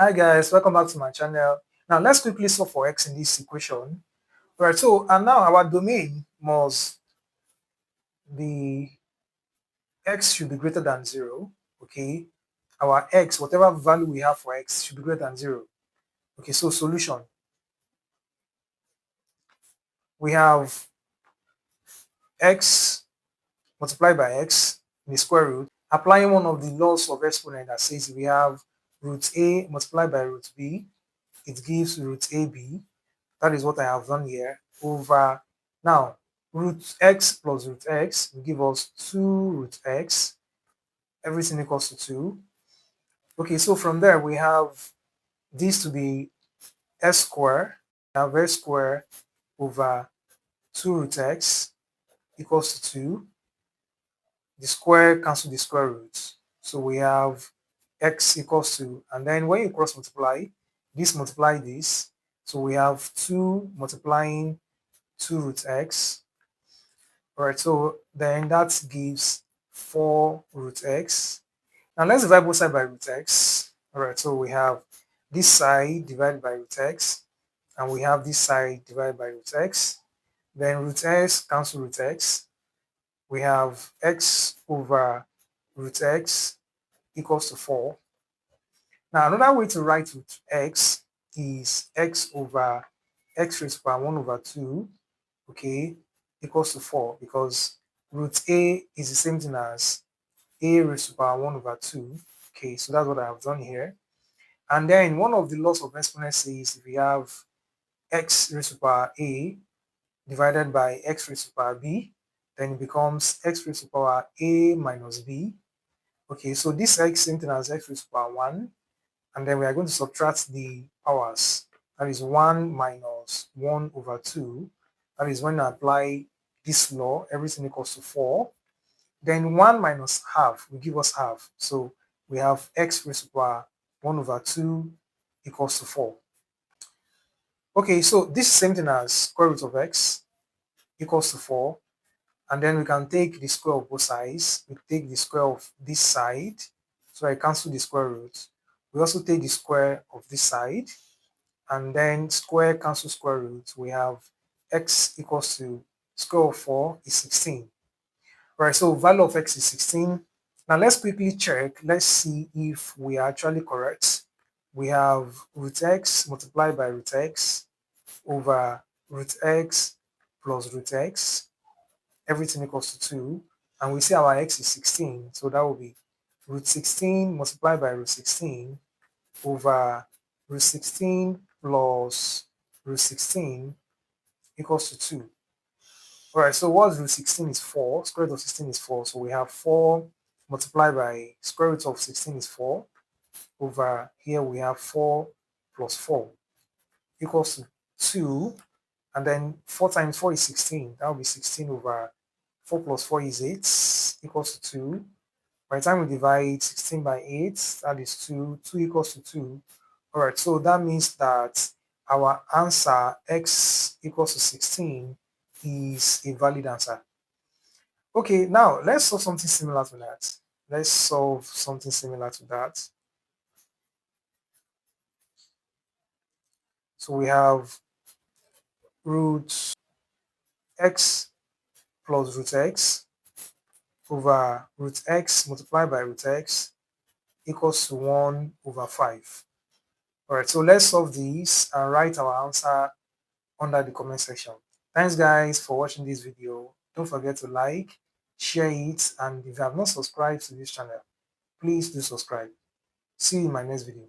Hi guys, welcome back to my channel. Now let's quickly solve for x in this equation. Alright, so and now our domain must be x should be greater than 0. Okay, our x, whatever value we have for x, should be greater than 0. Okay, so solution. We have x multiplied by x in the square root. Applying one of the laws of exponent that says we have root a multiplied by root b, it gives root ab. That is what I have done here over now root x plus root x will give us 2 root x, everything equals to 2. Okay, so from there we have this to be s square. We have s square over 2 root x equals to 2. The square cancel the square root, so we have x equals to, and then when you cross multiply this, so we have 2 multiplying 2 root x. All right, so then that gives 4 root x. Now let's divide both sides by root x. All right, so we have this side divided by root x, and we have this side divided by root x. Then root x cancel root x. We have x over root x equals to 4. Now another way to write root x is x over x raised to power 1 over 2, okay, equals to 4, because root a is the same thing as a raised to power 1 over 2. Okay, so that's what I have done here. And then one of the laws of exponent says if we have x raised to power a divided by x raised to power b, then it becomes x raised to power a minus b. Okay, so this x same thing as x raised to power 1, and then we are going to subtract the powers. That is 1 minus 1 over 2. That is when you apply this law, everything equals to 4. Then 1 minus half will give us half. So we have x raised to power 1 over 2 equals to 4. Okay, so this is same thing as square root of x equals to 4. And then we can take the square of both sides. We take the square of this side. So I cancel the square root. We also take the square of this side. And then square cancel square root. We have x equals to square of 4 is 16. Right, so value of x is 16. Now let's quickly check. Let's see if we are actually correct. We have root x multiplied by root x over root x plus root x, everything equals to 2, and we see our x is 16, so that will be root 16 multiplied by root 16 over root 16 plus root 16 equals to 2. All right, so what's root 16 is 4, square root of 16 is 4, so we have 4 multiplied by square root of 16 is 4, over here we have 4 plus 4 equals to 2, and then 4 times 4 is 16, that will be 16 over 4 plus 4 is 8 equals to 2. By the time we divide 16 by 8, that is 2. 2 equals to 2. All right, so that means that our answer x equals to 16 is a valid answer. Okay, now let's solve something similar to that. Let's solve something similar to that. So we have root x plus root x over root x multiplied by root x equals to 1 over 5. All right, so let's solve these and write our answer under the comment section. Thanks guys for watching this video. Don't forget to like, share it, and if you have not subscribed to this channel, please do subscribe. See you in my next video.